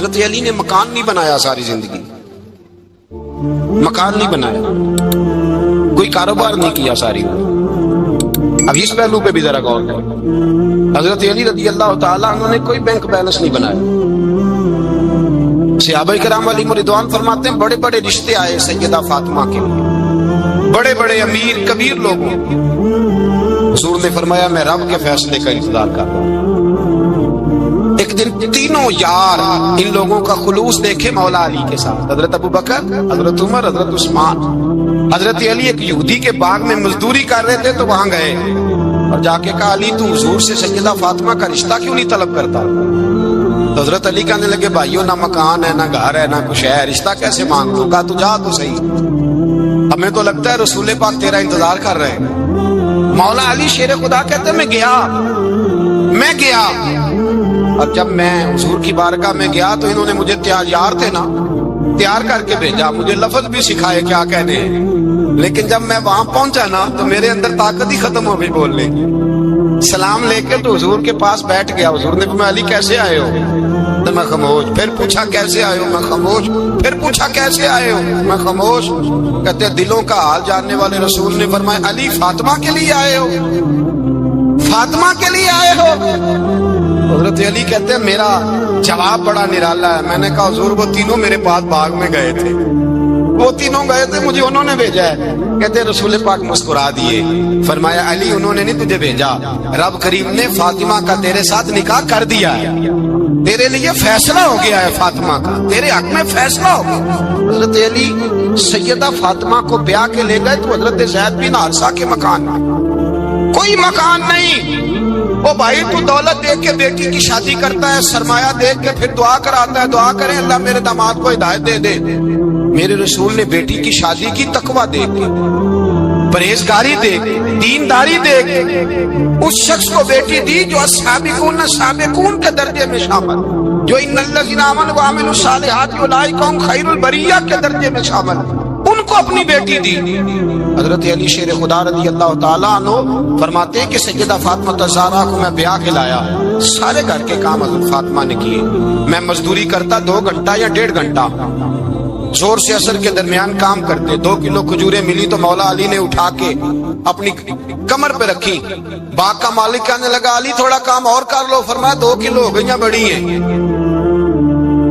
حضرت علی نے مکان نہیں بنایا ساری زندگی، مکان نہیں بنایا، کوئی کاروبار نہیں کیا ساری عمر۔ اب اس پہلو پہ بھی ذرا غور کریں، حضرت علی رضی اللہ تعالیٰ عنہ نے کوئی بینک بیلنس نہیں بنایا۔ صحابہ کرام علیہم رضوان فرماتے ہیں بڑے بڑے رشتے آئے سیدہ فاطمہ کے لیے، بڑے بڑے امیر کبیر لوگوں، حضور نے فرمایا میں رب کے فیصلے کا انتظار کر رہا ہوں۔ ایک دن تینوں یار ان لوگوں کا خلوص دیکھے مولا علی کے ساتھ، حضرت ابو بکر، حضرت عمر، حضرت عثمان۔ حضرت علی ایک یہودی کے باغ میں مزدوری کر رہے تھے تو وہاں گئے اور جا کے کہا علی تو حضور سے سیدہ فاطمہ کا رشتہ کیوں نہیں طلب کرتا؟ تو حضرت علی کہنے لگے بھائیو نہ مکان ہے، نہ گھر ہے، نہ کچھ ہے، رشتہ کیسے مانگ لوں گا؟ تو جا تو صحیح، ہمیں تو لگتا ہے رسول پاک تیرا انتظار کر رہے ہیں۔ مولا علی شیر خدا کہتے ہیں میں گیا اور جب میں حضور کی بارگاہ میں گیا تو انہوں نے مجھے تیار تھے نا، تیار کر کے بھیجا، مجھے لفظ بھی سکھائے کیا کہنے ہیں، لیکن جب میں وہاں پہنچا نا تو میرے اندر طاقت ہی ختم ہو گئی بولنے کی۔ سلام لے کے تو حضور کے پاس بیٹھ گیا، حضور نے فرمایا علی کیسے آئے ہو؟ تو میں خاموش، پھر پوچھا کیسے آئے ہو؟ میں خاموش، پھر پوچھا کیسے آئے ہو؟ میں خاموش۔ کہتے دلوں کا حال جاننے والے رسول نے فرمایا علی فاطمہ کے لیے آئے ہو؟ فاطمہ کے لیے آئے ہو؟ حضرت علی کہتے ہیں میرا جواب بڑا نرالا ہے، میں نے کہا حضور وہ تینوں میرے پاس باغ میں گئے تھے، وہ تینوں گئے تھے، مجھے انہوں نے بھیجا ہے۔ کہتے رسول پاک مسکرا دیے، فرمایا علی انہوں نے نہیں تجھے بھیجا، رب کریم نے فاطمہ کا تیرے ساتھ نکاح کر دیا ہے، تیرے لیے فیصلہ ہو گیا ہے، فاطمہ کا تیرے حق میں فیصلہ ہو گیا۔ حضرت علی سیدہ فاطمہ کو بیاہ کے لے گئے تو حضرت زید بن حارثہ کے مکان میں کوئی مکان نہیں۔ وہ بھائی تو دولت دیکھ کے بیٹی کی شادی کرتا ہے، سرمایہ دیکھ کے پھر دعا کراتا ہے، دعا کریں اللہ میرے داماد کو ہدایت دے دے۔ میرے رسول نے بیٹی کی شادی کی تقوی دیکھ کے، پرہیزگاری دیکھ، دینداری دیکھ اس شخص کو بیٹی دی جو السابقون کے درجے میں شامل، جو ان الذین آمنوا وعملوا الصالحات اولئک هم خیر البریہ کے درجے میں شامل، ان کو اپنی بیٹی دی۔ حضرت علی شیر خدا رضی اللہ تعالیٰ عنہ فرماتے ہیں کہ سیدہ فاطمہ الزہرا کو میں بیاہ کے لایا، سارے گھر کے کام حضرت فاطمہ نے کیے، میں مزدوری کرتا 2 گھنٹہ یا 1.5 گھنٹہ، زور سے اثر کے درمیان کام کرتے، 2 کلو کھجوریں ملی تو مولا علی نے اٹھا کے اپنی کمر پہ رکھی۔ باغ کا مالک کہنے لگا علی تھوڑا کام اور کر لو، فرمایا 2 کلو ہو گئیاں بڑی ہیں،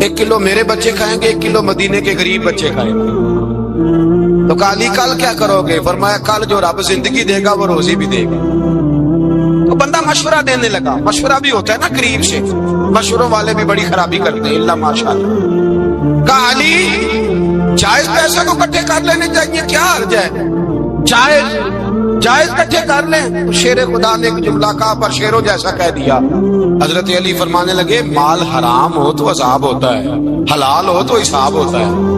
1 کلو میرے بچے کھائیں گے، 1 کلو مدینے کے غریب بچے کھائیں گے۔ تو کہا علی کل کیا کرو گے؟ فرمایا کل جو رب زندگی دے گا وہ روزی بھی دے گا۔ تو بندہ مشورہ دینے لگا، مشورہ بھی ہوتا ہے نا قریب سے، مشوروں والے بھی بڑی خرابی کرتے ہیں اللہ ماشاءاللہ۔ کہا علی جائز پیسے کو کٹھے کر لینے چاہیے، کیا حرج ہے، جائز کٹھے کر لیں۔ شیر خدا نے ایک جملہ کہا پر شیروں جیسا کہہ دیا۔ حضرت علی فرمانے لگے مال حرام ہو تو عذاب ہوتا ہے، حلال ہو تو حساب ہوتا ہے،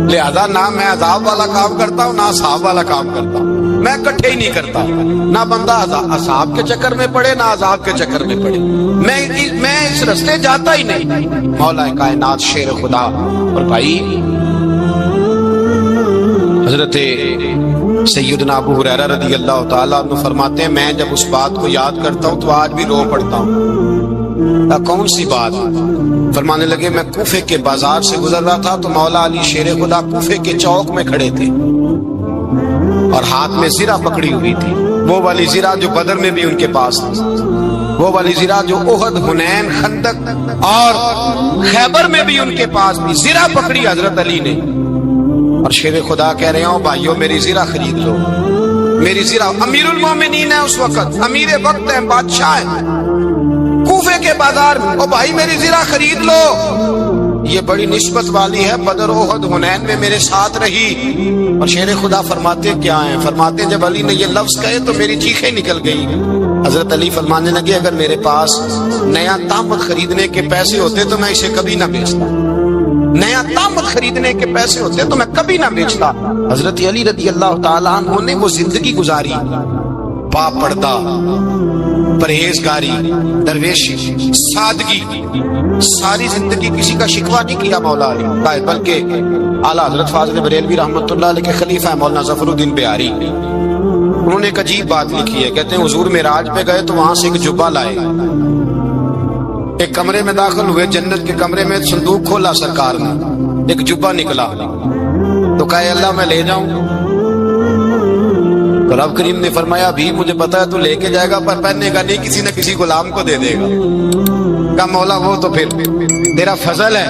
لہذا نہ میں عذاب والا کام کرتا ہوں نہ عذاب والا کام کرتا ہوں، میں کٹھے ہی نہیں کرتا، نہ بندہ عذاب کے چکر میں پڑے نہ عذاب کے چکر میں پڑے، میں اس رستے جاتا ہی نہیں۔ مولا کائنات شیر خدا۔ اور بھائی حضرت سیدنا ابو ہریرہ رضی اللہ تعالیٰ عنہ فرماتے ہیں میں جب اس بات کو یاد کرتا ہوں تو آج بھی رو پڑتا ہوں۔ کون سی بات؟ فرمانے لگے میں کوفے کے بازار سے گزر رہا تھا تو مولا علی شیر خدا کوفے کے چوک میں کھڑے تھے اور ہاتھ میں زرہ پکڑی ہوئی تھی، وہ والی زرہ جو بدر میں بھی ان کے پاس تھی، وہ والی زرہ جو احد، حنین، خندق اور خیبر میں بھی ان کے پاس تھی، زرہ پکڑی حضرت علی نے اور شیر خدا کہہ رہے ہوں بھائیو میری زرہ خرید لو، میری زرہ۔ امیر المومنین ہے اس وقت، امیر وقت ہے، بادشاہ ہے کوفے کے بازار میں، او بھائی میری زرہ خرید لو، یہ بڑی نسبت والی ہے، بدر، احد، حنین میں میرے ساتھ رہی۔ اور شیر خدا فرماتے کیا ہیں؟ فرماتے جب علی نے یہ لفظ کہے تو میری چیخیں نکل گئی۔ حضرت علی فرمانے لگے اگر میرے پاس نیا طامت خریدنے کے پیسے ہوتے تو میں اسے کبھی نہ بیچتا، نیا طامت خریدنے کے پیسے ہوتے تو میں کبھی نہ بیچتا۔ حضرت علی رضی اللہ تعالیٰ عنہ نے وہ زندگی گزاری، با پردہ، پرہیزگاری، درویشی، سادگی، ساری زندگی کسی کا شکوہ نہیں کیا مولا علی، بلکہ اعلیٰ حضرت فاضل بریلوی رحمۃ اللہ علیہ کے خلیفہ مولانا ظفر الدین بہاری، انہوں نے ایک عجیب بات لکھی ہے، کہتے ہیں حضور معراج پہ گئے تو وہاں سے ایک جبہ لائے، ایک کمرے میں داخل ہوئے، جنت کے کمرے میں صندوق کھولا سرکار نے، ایک جبہ نکلا تو کہا اللہ میں لے جاؤں؟ تو رب کریم نے فرمایا بھی مجھے پتا ہے تو لے کے جائے گا پر پہننے کا نہیں، کسی نہ کسی غلام کو دے دے گا۔ کہا مولا وہ تو پھر تیرا فضل ہے۔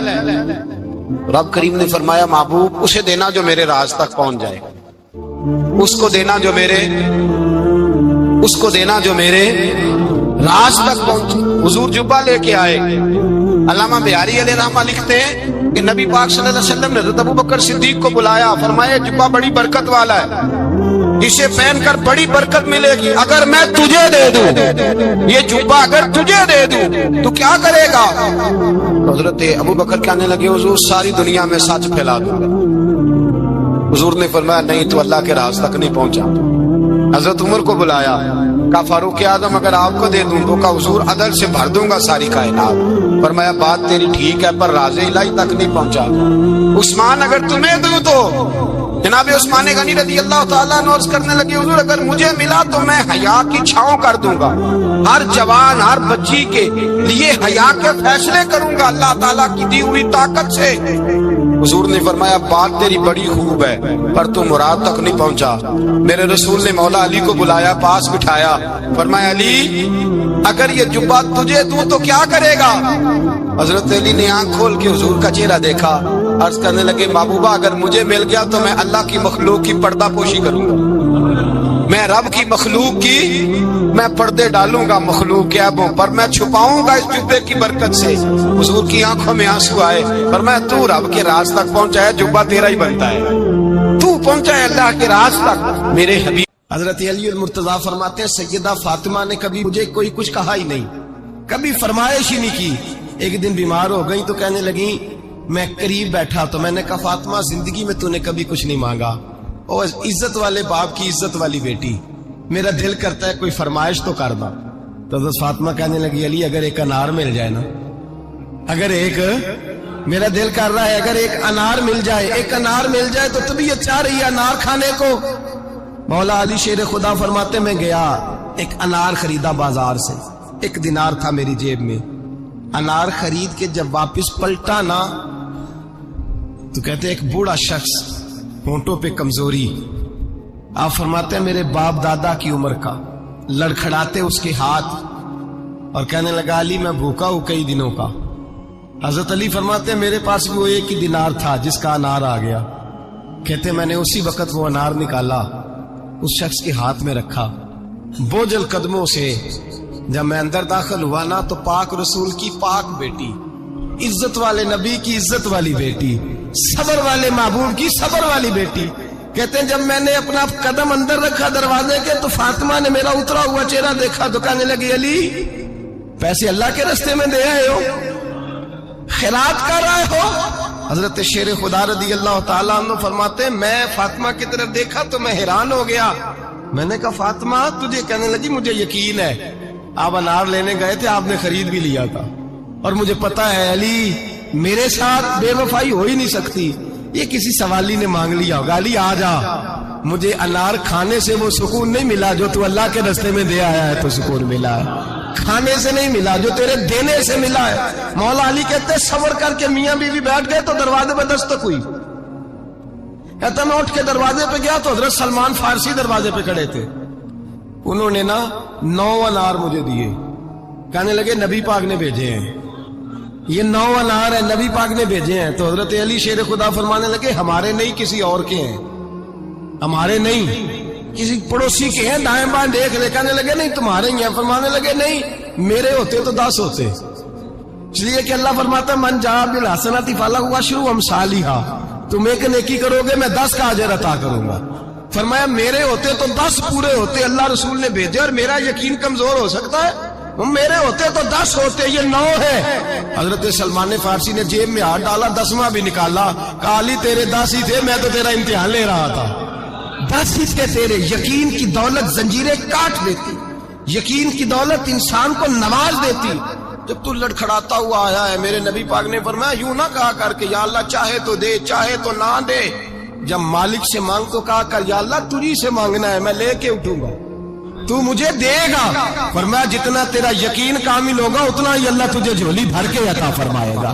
رب کریم نے فرمایا محبوب اسے دینا جو میرے راز تک پہنچ جائے، اس کو دینا جو میرے راز تک پہنچے۔ حضور جبہ لے کے آئے۔ علامہ بہاری علیہ رحمہ لکھتے ہیں کہ نبی پاک صلی اللہ علیہ وسلم نے حضرت ابوبکر صدیق کو بلایا، فرمایا جبہ بڑی برکت والا ہے، اسے پہن کر بڑی برکت ملے گی، اگر میں تجھے دے دوں یہ جبہ، اگر تجھے دے دوں تو کیا کرے گا؟ حضرت ابوبکر کہنے لگے حضور ساری دنیا میں سچ پھیلا دوں گا۔ حضور نے فرمایا نہیں تو اللہ کے راز تک نہیں پہنچا۔ حضرت عمر کو بلایا، کہا فاروق اعظم اگر آپ کو دے دوں تو کہا حضور عدل سے بھر دوں گا ساری کائنات۔ فرمایا بات تیری ٹھیک ہے پر راز الہی تک نہیں پہنچا۔ عثمان اگر تمہیں دوں تو جناب عثمان غنی رضی اللہ تعالیٰ عنہ عرض کرنے لگے حضور اگر مجھے ملا تو میں حیا کی چھاؤں کر دوں گا، ہر جوان ہر بچی کے لیے حیا کے فیصلے کروں گا اللہ تعالیٰ کی دی ہوئی طاقت سے۔ حضور نے فرمایا بات تیری بڑی خوب ہے پر تو مراد تک نہیں پہنچا۔ میرے رسول نے مولا علی کو بلایا، پاس بٹھایا، فرمایا علی اگر یہ جبہ تجھے دوں تو کیا کرے گا؟ حضرت علی نے آنکھ کھول کے حضور کا چہرہ دیکھا، عرض کرنے لگے محبوبہ اگر مجھے مل گیا تو میں اللہ کی مخلوق کی پردہ پوشی کروں گا، میں رب کی مخلوق کی میں پردے ڈالوں گا مخلوق کے عیبوں پر، میں چھپاؤں گا اس جبے کی برکت سے۔ حضور کی آنکھوں میں آنسو آئے، فرمایا تو رب کے راز تک پہنچا ہے، جبہ تیرا ہی بنتا ہے، تو پہنچا ہے اللہ کے راز تک میرے حبیب۔ حضرت علی المرتضیٰ فرماتے ہیں سیدہ فاطمہ نے کبھی مجھے کوئی کچھ کہا ہی نہیں، کبھی فرمائش ہی نہیں کی۔ ایک دن بیمار ہو گئی تو کہنے لگی، میں قریب بیٹھا تو میں نے کہا فاطمہ زندگی میں تو نے کبھی کچھ نہیں مانگا، اور عزت والے باپ کی عزت والی بیٹی، میرا دل کرتا ہے کوئی فرمائش تو کر دو۔ تو حضرت فاطمہ کہنے لگی علی اگر ایک انار مل جائے نا، اگر ایک میرا دل کر رہا ہے اگر ایک انار مل جائے، ایک انار مل جائے تو طبیعت چاہ رہی ہے انار کھانے کو۔ مولا علی شیر خدا فرماتے میں گیا ایک انار خریدا بازار سے، 1 دینار تھا میری جیب میں، انار خرید کے جب واپس پلٹا نا تو کہتے ایک بوڑھا شخص، ہونٹوں پہ کمزوری، آپ فرماتے ہیں میرے باپ دادا کی عمر کا، لڑکھڑاتے اس کے ہاتھ اور کہنے لگا علی میں بھوکا ہوں کئی دنوں کا۔ حضرت علی فرماتے ہیں میرے پاس بھی وہ 1 دینار تھا جس کا انار آ گیا، کہتے میں نے اسی وقت وہ انار نکالا، اس شخص کے ہاتھ میں رکھا، بوجھل قدموں سے جب میں اندر داخل ہوا نا تو پاک رسول کی پاک بیٹی، عزت والے نبی کی عزت والی بیٹی، صبر والے محبوب کی صبر والی بیٹی، کہتے ہیں جب میں نے اپنا قدم اندر رکھا دروازے کے تو فاطمہ نے میرا اترا ہوا چہرہ دیکھا تو کہنے لگی علی پیسے اللہ کے راستے میں دے آئے ہو، خیرات کر رہے ہو؟ حضرت شیر خدا رضی اللہ تعالیٰ عنہ فرماتے ہیں میں فاطمہ کی طرف دیکھا تو میں حیران ہو گیا، میں نے کہا فاطمہ تجھے؟ کہنے لگی مجھے یقین ہے آپ انار لینے گئے تھے، آپ نے خرید بھی لیا تھا، اور مجھے پتا ہے علی میرے ساتھ بے وفائی ہو ہی نہیں سکتی، یہ کسی سوالی نے مانگ لیا ہوگا، علی آ جا، مجھے انار کھانے سے وہ سکون نہیں ملا جو تو اللہ کے راستے میں دے آیا ہے تو سکون ملا ہے، کھانے سے نہیں ملا جو تیرے دینے سے ملا ہے۔ مولا علی کہتے صبر کر کے میاں بیوی بیٹھ گئے تو دروازے پہ دستک ہوئی، کہتا میں اٹھ کے دروازے پہ گیا تو حضرت سلمان فارسی دروازے پہ کھڑے تھے، انہوں نے نا 9 انار مجھے دیے، کہنے لگے نبی پاک نے بھیجے ہیں، یہ 9 انار ہیں نبی پاک نے بھیجے ہیں۔ تو حضرت علی شیر خدا فرمانے لگے ہمارے نہیں کسی اور کے ہیں، ہمارے نہیں کسی پڑوسی کے ہیں، دائیں بائیں دیکھ لے، کہنے لگے نہیں تمہارے ہی ہیں، فرمانے لگے نہیں میرے ہوتے تو 10 ہوتے، اس لیے کہ اللہ فرماتا من جاء بالحسنۃ فلہ عشر امثالھا، تم ایک نیکی کرو گے میں 10 کا اجر عطا کروں گا، فرمایا میرے ہوتے تو 10 پورے ہوتے، اللہ رسول نے بھیجے اور میرا یقین کمزور ہو سکتا ہے، میرے ہوتے تو 10 ہوتے، یہ 9 ہے۔ حضرت سلمان فارسی نے جیب میں ہاتھ ڈالا، 10واں بھی نکالا، کہا علی تیرے 10 ہی تھے، میں تو تیرا امتحان لے رہا تھا، 10 ہی تھے تیرے۔ یقین کی دولت زنجیریں کاٹ دیتی، یقین کی دولت انسان کو نواز دیتی۔ جب تو لڑکھڑاتا ہوا آیا ہے، میرے نبی پاک نے فرمایا یوں نہ کہا کر کے یا اللہ چاہے تو دے چاہے تو نہ دے، جب مالک سے مانگ تو کہا کر یا اللہ تجھی سے مانگنا ہے میں لے کے اٹھوں گا، تو مجھے دے گا. فرمایا جتنا تیرا یقین کامل ہوگا اتنا ہی اللہ تجھے جھولی بھر کے عطا فرمائے گا.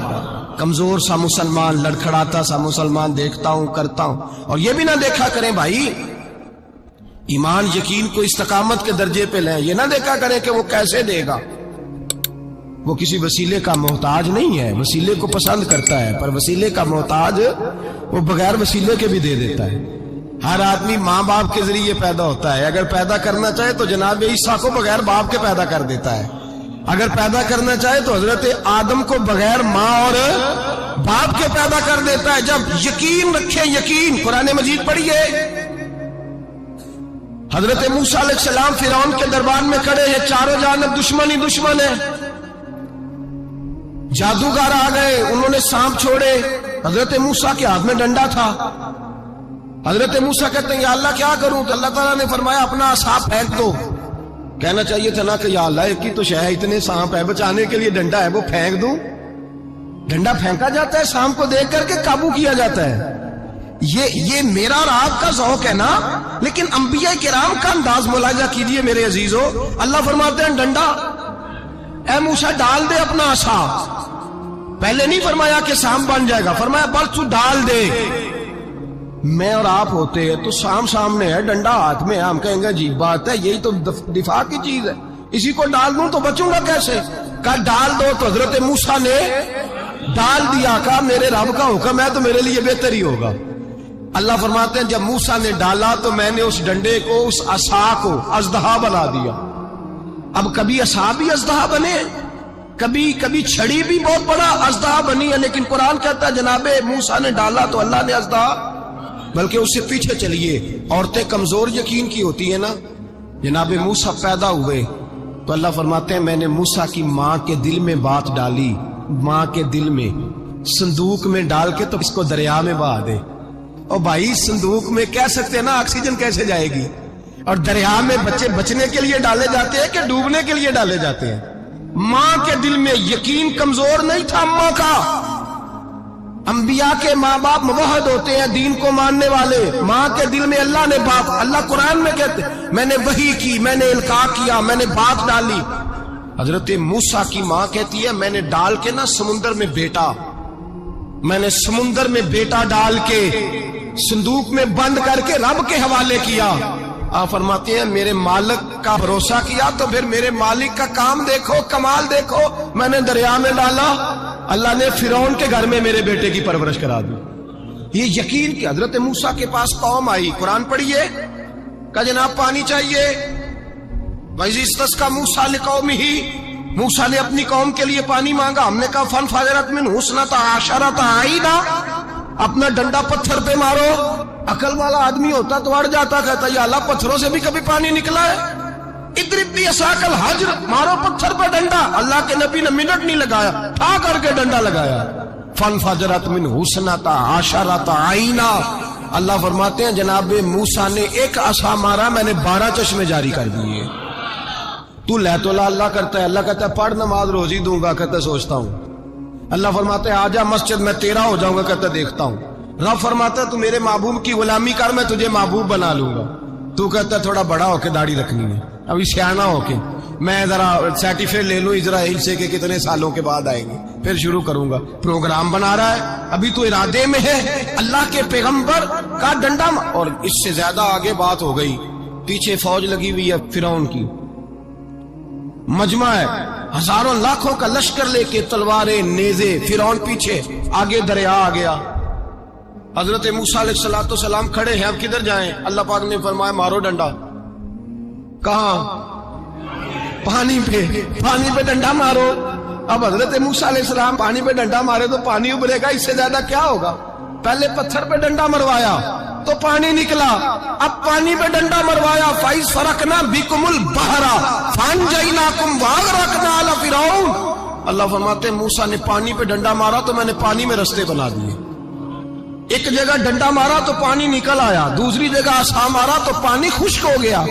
کمزور سا مسلمان، لڑکھڑاتا سا مسلمان دیکھتا ہوں کرتا ہوں. اور یہ بھی نہ دیکھا کریں بھائی، ایمان یقین کو استقامت کے درجے پہ لیں. یہ نہ دیکھا کریں کہ وہ کیسے دے گا. وہ کسی وسیلے کا محتاج نہیں ہے، وسیلے کو پسند کرتا ہے، پر وسیلے کا محتاج وہ بغیر وسیلے کے بھی دے دیتا ہے. ہر آدمی ماں باپ کے ذریعے پیدا ہوتا ہے. اگر پیدا کرنا چاہے تو جناب عیسیٰ کو بغیر باپ کے پیدا کر دیتا ہے. اگر پیدا کرنا چاہے تو حضرت آدم کو بغیر ماں اور باپ کے پیدا کر دیتا ہے. جب یقین رکھیں، یقین. قرآن مجید پڑھیے، حضرت موسیٰ علیہ السلام فرعون کے دربار میں کھڑے ہیں، چاروں جانب دشمن ہی دشمن ہے. جادوگر آ گئے، انہوں نے سانپ چھوڑے. حضرت موسیٰ کے ہاتھ میں ڈنڈا تھا. حضرت موسیٰ کہتے ہیں یا اللہ کیا کروں؟ تو اللہ تعالیٰ نے فرمایا اپنا عصا پھینک دو. کہنا چاہیے تھا نا کہ یا اللہ ایک ہی تو شے ہے، اتنے سانپ ہے، بچانے کے لیے ڈنڈا ہے وہ پھینک دوں. ڈنڈا پھینکا جاتا ہے، سانپ کو دیکھ کر کے قابو کیا جاتا ہے. یہ میرا اور آپ کا ذوق ہے نا، لیکن انبیاء کرام کا انداز ملاحظہ کیجئے میرے عزیزو. اللہ فرماتے ہیں ڈنڈا، اے موسیٰ ڈال دے اپنا عصا. پہلے نہیں فرمایا کہ سانپ بن جائے گا، فرمایا بس تو ڈال دے. میں اور آپ ہوتے ہیں تو سانپ سامنے ہے، ڈنڈا ہاتھ میں ہے، ہم کہیں گے عجیب بات ہے، یہی تو دفاع کی چیز ہے، اسی کو ڈال دوں تو بچوں گا کیسے؟ کہا ڈال دو. تو حضرت موسیٰ نے ڈال دیا. کہا میرے رب کا حکم ہے تو میرے لیے بہتر ہی ہوگا. اللہ فرماتے ہیں جب موسیٰ نے ڈالا تو میں نے اس ڈنڈے کو، اس عصا کو اژدہا بنا دیا. اب کبھی عصا بھی اژدہا بنے، کبھی چھڑی بھی بہت بڑا اژدہا بنی ہے، لیکن قرآن کہتا ہے جناب موسیٰ نے ڈالا تو اللہ نے اژدہا. بلکہ اس سے پیچھے چلیے، عورتیں کمزور یقین کی ہوتی ہیں نا. جناب موسیٰ پیدا ہوئے تو اللہ فرماتے ہیں میں نے موسیٰ کی ماں کے دل میں بات ڈالی. ماں کے دل میں صندوق میں ڈال کے تو اس کو دریا میں بہا دے. اور بھائی صندوق میں کہہ سکتے ہیں نا آکسیجن کیسے جائے گی؟ اور دریا میں بچے بچنے کے لیے ڈالے جاتے ہیں کہ ڈوبنے کے لیے ڈالے جاتے ہیں؟ ماں کے دل میں یقین کمزور نہیں تھا اماں کا. انبیاء کے ماں باپ موحد ہوتے ہیں، دین کو ماننے والے. ماں کے دل میں اللہ نے بات، اللہ قرآن میں کہتے میں نے وحی کی، میں نے القاء کیا، میں نے بات ڈالی. حضرت موسیٰ کی ماں کہتی ہے میں نے ڈال کے نا سمندر میں بیٹا، میں نے سمندر میں بیٹا ڈال کے صندوق میں بند کر کے رب کے حوالے کیا. آپ فرماتے ہیں میرے مالک کا بھروسہ کیا تو پھر میرے مالک کا کام دیکھو، کمال دیکھو. میں نے دریا میں ڈالا، اللہ نے فرعون کے گھر میں میرے بیٹے کی پرورش کرا دی. یہ یقین کہ حضرت موسیٰ کے پاس قوم آئی، قرآن پڑھیے، کہ جناب پانی چاہیے. وَإِذِ اسْتَسْقَىٰ مُوسَىٰ لِقَوْمِهِ، موسیٰ نے اپنی قوم کے لیے پانی مانگا. ہم نے کہا فَانْفَجَرَتْ مِنْهُ اثْنَتَا عَشَرَةَ عَيْنًا، اپنا ڈنڈا پتھر پہ مارو. عقل والا آدمی ہوتا تو اڑ جاتا، کہتا یا اللہ پتھروں سے بھی کبھی پانی نکلا ہے؟ اضرب بعصاک الحجر، مارو پتھر پہ ڈنڈا. اللہ کے نبی نے منٹ نہیں لگایا، ٹھا کر کے ڈنڈا لگایا. فَانْفَجَرَتْ مِنْهُ اثْنَتَا عَشَرَةَ عَيْنًا. اللہ فرماتے ہیں جناب موسیٰ نے ایک عصا مارا، میں نے 12 چشمے جاری کر دیے. تو لے تو اللہ کرتا ہے، اللہ کہتا ہے پڑھ نماز روزی دوں گا، کہتا ہے سوچتا ہوں. اللہ فرماتا ہے آجا مسجد میں تیرا ہو جاؤں گا، کہتا ہے دیکھتا ہوں. رب فرماتا ہے تو میرے محبوب کی غلامی کر، میں تجھے محبوب بنا لوں گا. تو کہتا ہے تھوڑا بڑا ہو کے داڑھی رکھنی ہے، ابھی سیانا ہو کے میں ذرا سرٹیفکیٹ لے لوں اسرائیل سے کہ کتنے سالوں کے بعد آئیں گے، پھر شروع کروں گا. پروگرام بنا رہا ہے، ابھی تو ارادے میں ہے. اللہ کے پیغمبر کا ڈنڈا، اور اس سے زیادہ آگے بات ہو گئی. پیچھے فوج لگی ہوئی ہے فرعون کی، مجمع ہے، ہزاروں لاکھوں کا لشکر لے کے، تلواریں نیزے، فرعون پیچھے، آگے دریا آ گیا. حضرت موسیٰ علیہ السلام کھڑے ہیں، اب کدھر جائیں؟ اللہ پاک نے فرمایا مارو ڈنڈا. کہاں؟ پانی پہ ڈنڈا مارو. اب حضرت موسیٰ علیہ السلام پانی پہ ڈنڈا مارے تو پانی ابھرے گا، اس سے زیادہ کیا ہوگا؟ پہلے پتھر پہ ڈنڈا مروایا تو پانی نکلا، اب پانی پہ ڈنڈا مروایا. فَإِذْ فَرَقْنَا بِكُمُ الْبَحْرَ فَأَنْجَيْنَاكُمْ وَأَغْرَقْنَا آلَ فِرْعَوْنَ. اللہ فرماتے ہیں موسیٰ نے پانی پہ ڈنڈا مارا تو میں نے پانی میں رستے بنا دیے. ایک جگہ ڈنڈا مارا تو پانی نکل آیا، دوسری جگہ عصا مارا تو پانی خشک ہو گیا.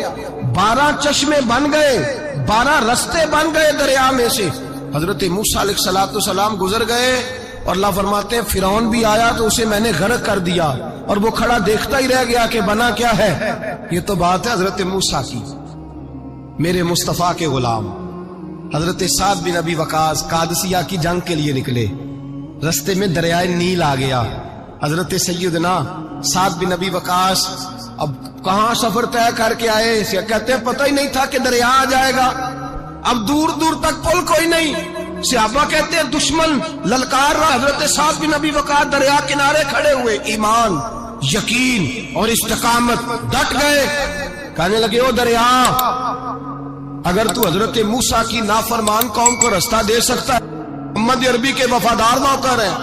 12 چشمے بن گئے، 12 رستے بن گئے دریا میں سے. حضرت موسیٰ علیہ السلام گزر گئے اور اللہ فرماتے ہیں فرعون بھی آیا تو اسے میں نے غرق کر دیا، اور وہ کھڑا دیکھتا ہی رہ گیا کہ بنا کیا ہے. یہ تو بات ہے حضرت موسیٰ کی. میرے مصطفیٰ کے غلام حضرت سعد بن ابی وقاص قادسیہ کی جنگ کے لیے نکلے. رستے میں دریائے نیل آ گیا. حضرت سیدنا سعد بن ابی وقاص اب کہاں سفر طے کر کے آئے, کہتے ہیں پتہ ہی نہیں تھا کہ دریا آ جائے گا. اب دور دور تک پل کوئی نہیں. صحابہ کہتے ہیں دشمن للکار رہا. حضرت سعد بن ابی وقاص دریا کنارے کھڑے ہوئے, ایمان, یقین اور استقامت, ڈٹ گئے. کہنے لگے او دریا, اگر تو حضرت موسیٰ کی نافرمان قوم کو رستہ دے سکتا ہے, محمد عربی کے وفادار نوکر ہیں,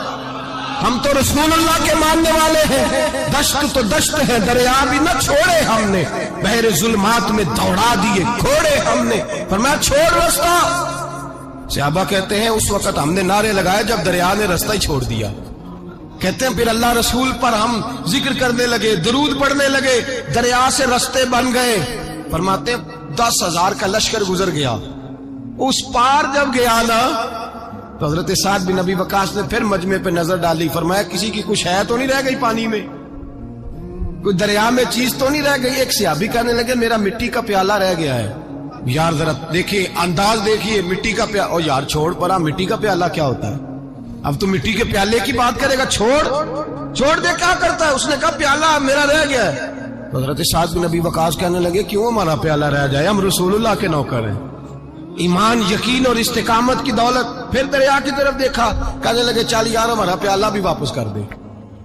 ہم تو رسول اللہ کے ماننے والے ہیں. دشت تو دشت ہے, دریا بھی نہ چھوڑے ہم نے, بحر ظلمات میں دوڑا دیے گھوڑے ہم نے. فرمایا چھوڑ رستہ. صحابہ کہتے ہیں اس وقت ہم نے نعرے لگائے جب دریا نے رستہ ہی چھوڑ دیا. کہتے ہیں پھر اللہ رسول پر ہم ذکر کرنے لگے, درود پڑھنے لگے, دریا سے رستے بن گئے. فرماتے 10,000 کا لشکر گزر گیا. اس پار جب گیا نا تو حضرت سعد بن ابی وقاص نے پھر مجمع پہ نظر ڈالی. فرمایا کسی کی کچھ ہے تو نہیں رہ گئی پانی میں, کوئی دریا میں چیز تو نہیں رہ گئی. ایک صحابی کہنے لگے میرا مٹی کا پیالہ رہ گیا ہے. یار ذرا دیکھیے انداز دیکھیے, مٹی کا پیالہ. او یار چھوڑ پرا, مٹی کا پیالہ کیا ہوتا ہے, اب تو مٹی کے پیالے کی بات کرے گا. چھوڑ دے, کیا کرتا ہے. اس نے کہا پیالہ میرا رہ گیا ہے. تو حضرت سعد بن ابی وقاص کہنے لگے کیوں ہمارا پیالہ رہ جائے, ہم رسول اللہ کے نوکر ہیں. ایمان, یقین اور استقامت کی دولت. پھر دریا کی طرف دیکھا, کہنے لگے چل یار ہمارا پیالہ بھی واپس کر دے.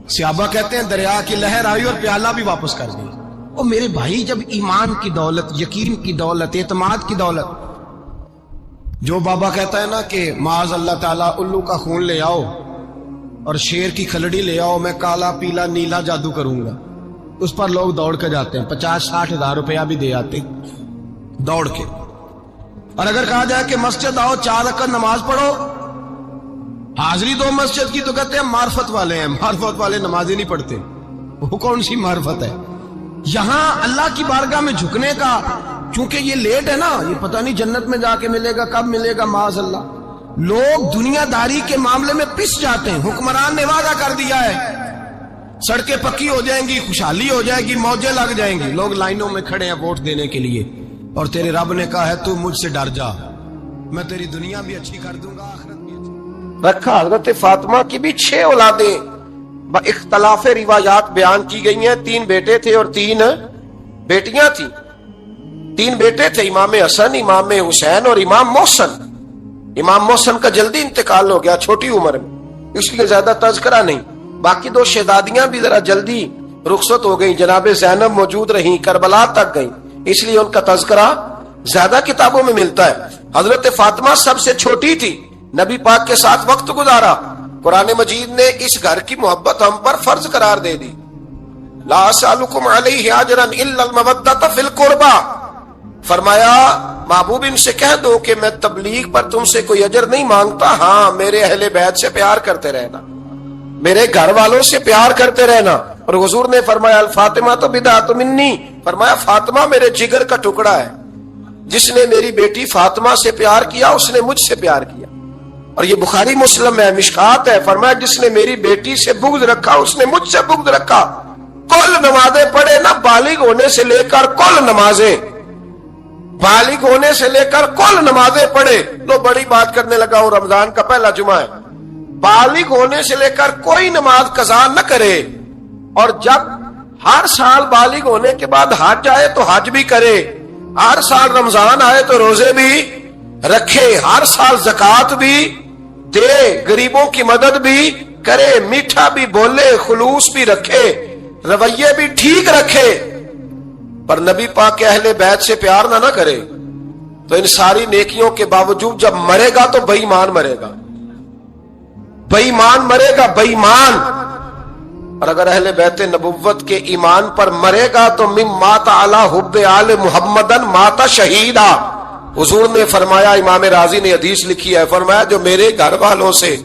صحابہ کہتے ہیں دریا کی لہر آئی اور پیالہ بھی واپس کر دی. اور میرے بھائی جب ایمان کی دولت, یقین کی دولت, اعتماد کی دولت, جو بابا کہتا ہے نا کہ معاذ اللہ تعالیٰ الو کا خون لے آؤ اور شیر کی کھلڑی لے آؤ, میں کالا پیلا نیلا جادو کروں گا, اس پر لوگ دوڑ کے جاتے ہیں. 50-60 ہزار روپیہ بھی دے آتے دوڑ کے. اور اگر کہا جائے کہ مسجد آؤ 4 رکعت نماز پڑھو, حاضری دو مسجد کی, تو کہتے ہیں معرفت والے ہیں. معرفت والے نمازیں نہیں پڑھتے, وہ کون سی معرفت ہے. یہاں اللہ کی بارگاہ میں جھکنے کا, چونکہ یہ لیٹ ہے نا, یہ پتہ نہیں جنت میں جا کے ملے گا, کب ملے گا, معاذ اللہ. لوگ دنیا داری کے معاملے میں پس جاتے ہیں. حکمران نے وعدہ کر دیا ہے سڑکیں پکی ہو جائیں گی, خوشحالی ہو جائے گی, موجیں لگ جائیں گی, لوگ لائنوں میں کھڑے ہیں ووٹ دینے کے لیے, اور تیرے رب نے کہا ہے تو مجھ سے ڈر جا, میں تیری دنیا بھی اچھی کر دوں گا, آخرت بھی اچھی. رکھا حضرت فاطمہ کی بھی 6 اولادیں با اختلاف روایات بیان کی گئی ہیں. 3 بیٹے تھے اور 3 بیٹیاں تھیں. 3 بیٹے تھے, امام حسن, امام حسین اور امام محسن. امام محسن کا جلدی انتقال ہو گیا چھوٹی عمر میں, اس لیے زیادہ تذکرہ نہیں. باقی 2 شہزادیاں بھی ذرا جلدی رخصت ہو گئیں. جناب زینب موجود رہیں, کربلا تک گئیں, اس لیے ان کا تذکرہ زیادہ کتابوں میں ملتا ہے. حضرت فاطمہ سب سے چھوٹی تھی, نبی پاک کے ساتھ وقت گزارا. قرآن مجید نے اس گھر کی محبت ہم پر فرض قرار دے دی. لا اسالکم علیہ اجرا الا المودۃ فی القربى. فرمایا محبوب ان سے کہہ دو کہ میں تبلیغ پر تم سے کوئی اجر نہیں مانگتا, ہاں میرے اہل بیت سے پیار کرتے رہنا, میرے گھر والوں سے پیار کرتے رہنا. اور حضور نے فرمایا الفاطمہ تو بدعۃ منی, فرمایا فاطمہ میرے جگر کا ٹکڑا ہے. جس نے میری بیٹی فاطمہ سے پیار کیا اس نے مجھ سے پیار کیا. اور یہ بخاری مسلم ہے, مشکات ہے. فرمایا جس نے میری بیٹی سے بغض رکھا اس نے مجھ سے بغض رکھا. کل نمازیں پڑھے نا, بالغ ہونے سے لے کر کل نمازیں, بالغ ہونے سے لے کر کل نمازیں پڑھے. لو بڑی بات کرنے لگا ہوں, رمضان کا پہلا جمعہ ہے. بالغ ہونے سے لے کر کوئی نماز قضا نہ کرے, اور جب ہر سال بالغ ہونے کے بعد حج آئے تو حج بھی کرے, ہر سال رمضان آئے تو روزے بھی رکھے, ہر سال زکوٰۃ بھی دے, غریبوں کی مدد بھی کرے, میٹھا بھی بولے, خلوص بھی رکھے, رویے بھی ٹھیک رکھے. پر نبی پاک کے اہل بیت سے پیار نہ کرے تو ان ساری نیکیوں کے باوجود جب مرے گا تو بے ایمان مرے گا, بے ایمان مرے گا, بے ایمان. اور اگر اہل بیت نبوت کے ایمان پر مرے گا تو مم مات علی حب آل محمدن مات شہیدا. حضور نے فرمایا, امام راضی نے حدیث لکھی ہے, فرمایا جو میرے گھر والوں سے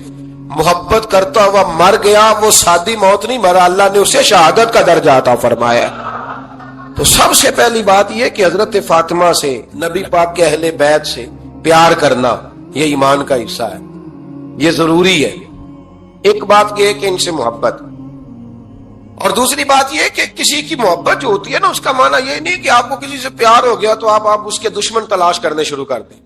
محبت کرتا ہوا مر گیا وہ سادی موت نہیں مرا, اللہ نے اسے شہادت کا درجہ عطا فرمایا. تو سب سے پہلی بات یہ کہ حضرت فاطمہ سے, نبی پاک کے اہل بیت سے پیار کرنا یہ ایمان کا حصہ ہے, یہ ضروری ہے. ایک بات یہ کہ ان سے محبت, اور دوسری بات یہ کہ کسی کی محبت جو ہوتی ہے نا، اس کا معنی یہ نہیں کہ آپ کو کسی سے پیار ہو گیا تو آپ اس کے دشمن تلاش کرنے شروع کر دیں،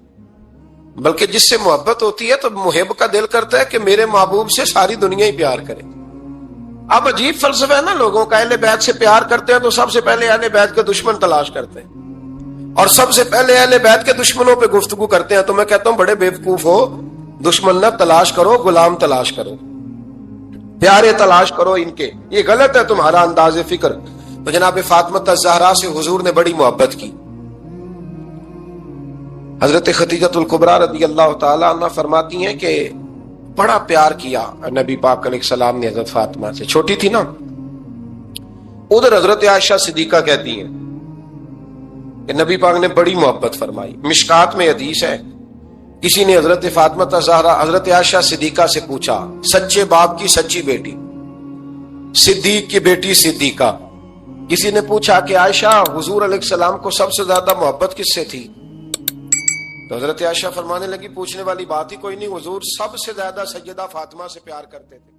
بلکہ جس سے محبت ہوتی ہے تو محب کا دل کرتا ہے کہ میرے محبوب سے ساری دنیا ہی پیار کرے۔ اب عجیب فلسفہ ہے نا لوگوں کا، اہل بیت سے پیار کرتے ہیں تو سب سے پہلے اہل بیت کے دشمن تلاش کرتے ہیں، اور سب سے پہلے اہل بیت کے دشمنوں پہ گفتگو کرتے ہیں۔ تو میں کہتا ہوں بڑے بیوقوف ہو، دشمن نہ تلاش کرو، غلام تلاش کرو، پیارے تلاش کرو ان کے۔ یہ غلط ہے تمہارا انداز فکر۔ تو جناب فاطمہ الزہرا سے حضور نے بڑی محبت کی۔ حضرت خدیجہ الکبریٰ رضی اللہ تعالی عنہ فرماتی ہیں کہ بڑا پیار کیا نبی پاک علیہ السلام نے حضرت فاطمہ سے، چھوٹی تھی نا۔ ادھر حضرت عائشہ صدیقہ کہتی ہیں کہ نبی پاک نے بڑی محبت فرمائی۔ مشکات میں حدیث ہے، کسی نے حضرت فاطمہ الزہرا حضرت عائشہ صدیقہ سے پوچھا، سچے باپ کی سچی بیٹی، صدیق کی بیٹی صدیقہ، کسی نے پوچھا کہ عائشہ حضور علیہ السلام کو سب سے زیادہ محبت کس سے تھی؟ تو حضرت عائشہ فرمانے لگی پوچھنے والی بات ہی کوئی نہیں، حضور سب سے زیادہ سیدہ فاطمہ سے پیار کرتے تھے۔